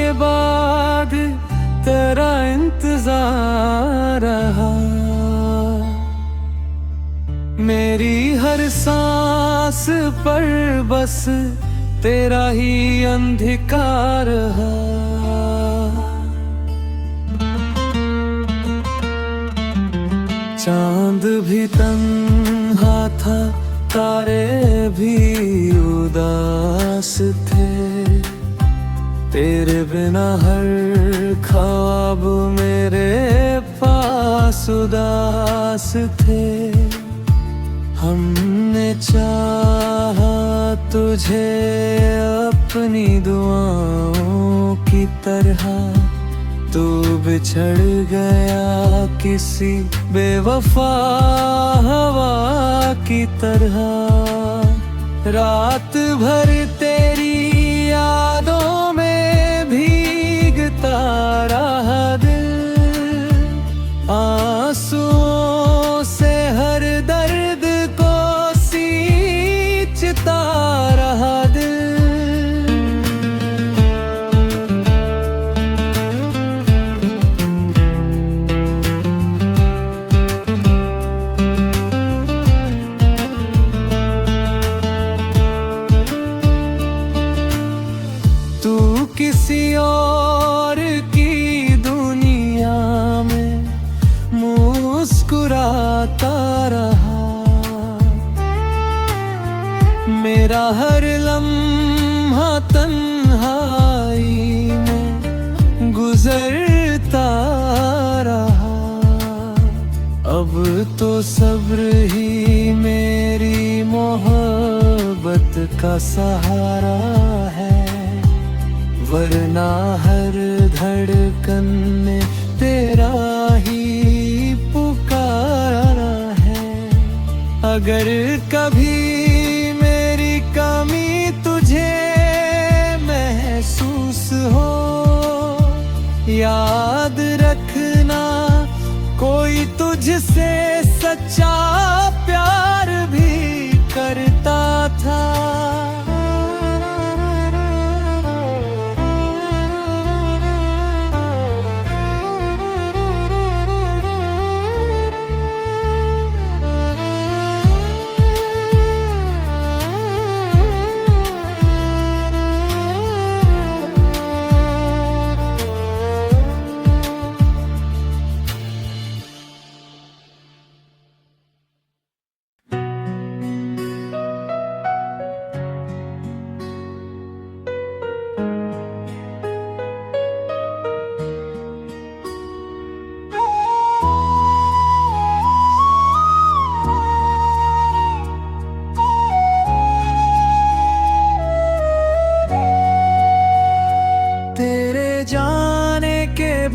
के बाद तेरा इंतजार रहा। मेरी हर सांस पर बस तेरा ही अंधकार रहा। चांद भी तन्हा था, तारे भी उदास थे। तेरे बिना हर ख्वाब मेरे पास उदास थे। हमने चाहा तुझे अपनी दुआओं की तरह, तू बिछड़ गया किसी बेवफा हवा की तरह। रात भर तेरी यादों में भीगता रहा दिल, आंसुओं से हर दर्द को सींचता रहा दिल। किसी और की दुनिया में मुस्कुराता रहा। मेरा हर लम्हा तन्हाई में गुजरता रहा। अब तो सब्र ही मेरी मोहब्बत का सहारा है, वरना हर धड़कन में तेरा ही पुकारा है। अगर कभी मेरी कमी तुझे महसूस हो, याद रखना कोई तुझसे सच्चा प्यार भी करता था।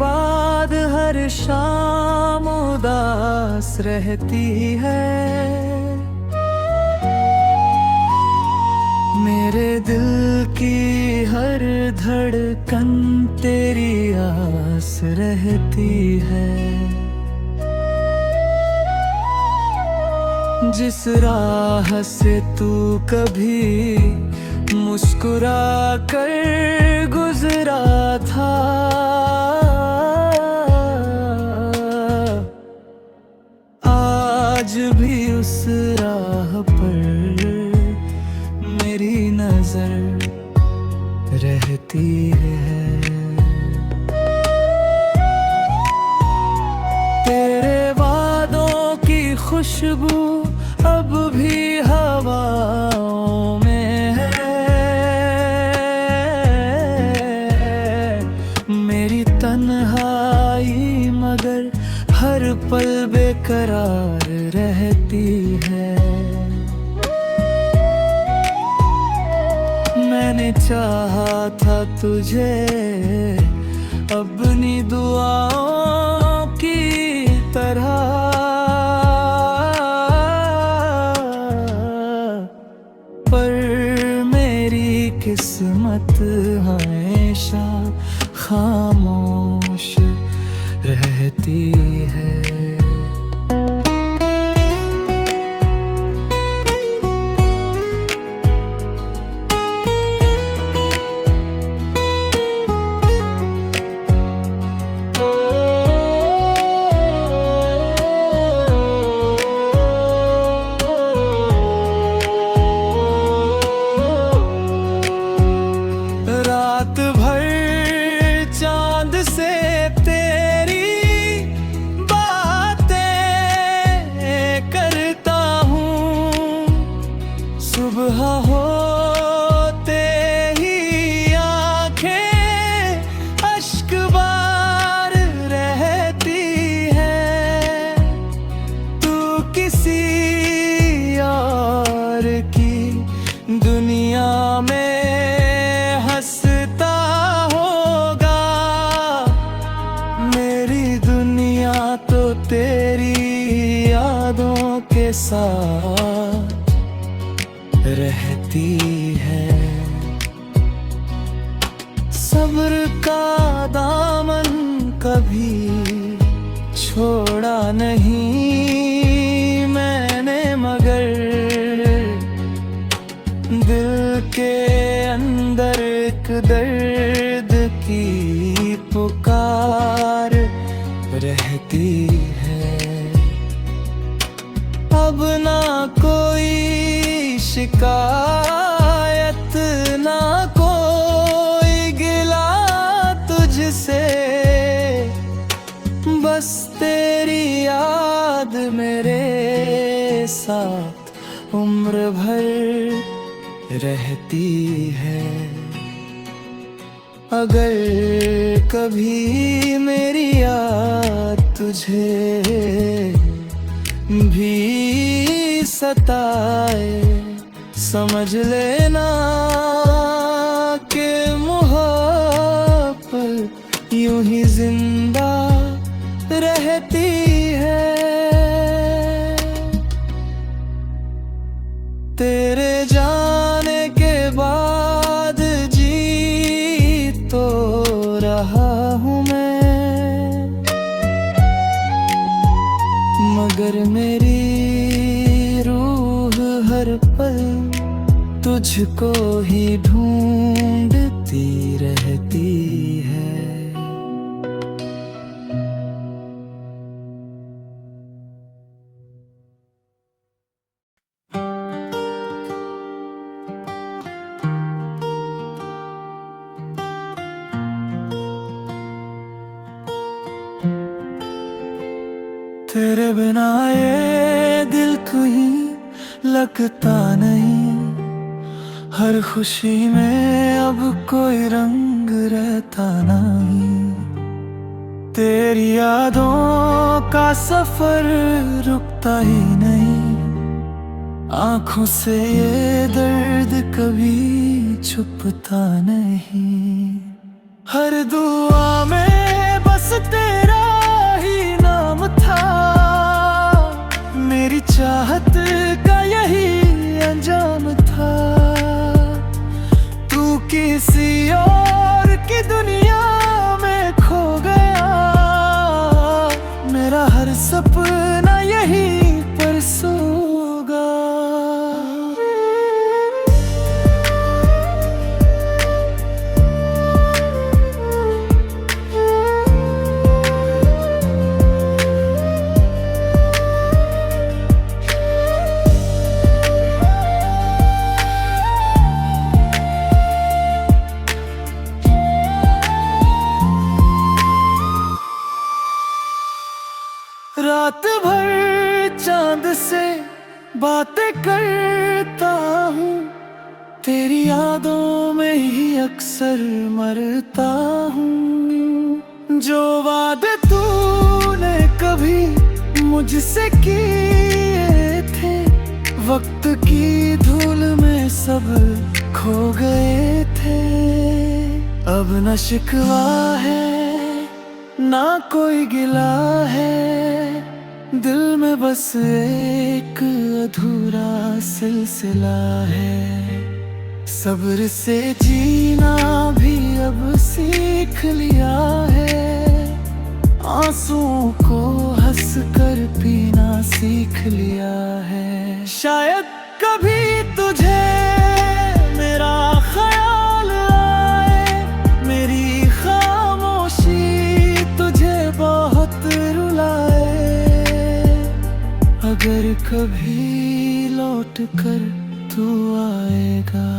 बाद हर शाम उदास रहती है। मेरे दिल की हर धड़कन तेरी आस रहती है। जिस राह से तू कभी मुस्कुरा कर गुजरा था, आज भी उस राह पर मेरी नजर रहती है। तेरे वादों की खुशबू अब भी हवाओं में है। मेरी तन्हाई मगर हर पल बेकरार रहती है। मैंने चाहा था तुझे अपनी दुआओं की तरह, पर मेरी किस्मत हमेशा खामोश रहती है। तेरी यादों के साथ रहती है। सब्र का दामन कभी छोड़ा नहीं मैंने, मगर दिल के अंदर एक दर्द की पुकार रहती है। अब ना कोई शिकायत, ना कोई गिला तुझसे, बस तेरी याद मेरे साथ उम्र भर रहती है। अगर कभी मेरी याद तुझे भी सताए, समझ लेना कि मोहब्बत यूं ही जिंदा रहती है। तेरे जाने के बाद जी तो रहा हूँ मैं, मगर मेरी रूह हर पल तुझको ही ढूंढती रहती है। तेरे बिना ये दिल कहीं लगता नहीं, हर खुशी में अब कोई रंग रहता नहीं। तेरी यादों का सफर रुकता ही नहीं, आंखों से ये दर्द कभी छुपता नहीं। हर दुआ में बस तेरा ही नाम था, मेरी चाहत का यही अंजाम था। तू किसी और की दुनिया में खो गया, मेरा हर सपना यहीं पर सो गया। रात भर चांद से बातें करता हूँ, तेरी यादों में ही अक्सर मरता हूँ। जो वादे तूने कभी मुझसे किए थे, वक्त की धूल में सब खो गए थे। अब न शिकवा है ना कोई गिला है, दिल में बस एक अधूरा सिलसिला है। सब्र से जीना भी अब सीख लिया है, आंसुओं को हंस कर पीना सीख लिया है। शायद कभी तुझे मेरा ख्याल आए, मेरी खामोशी तुझे बहुत रुलाए। अगर कभी लौट कर तू आएगा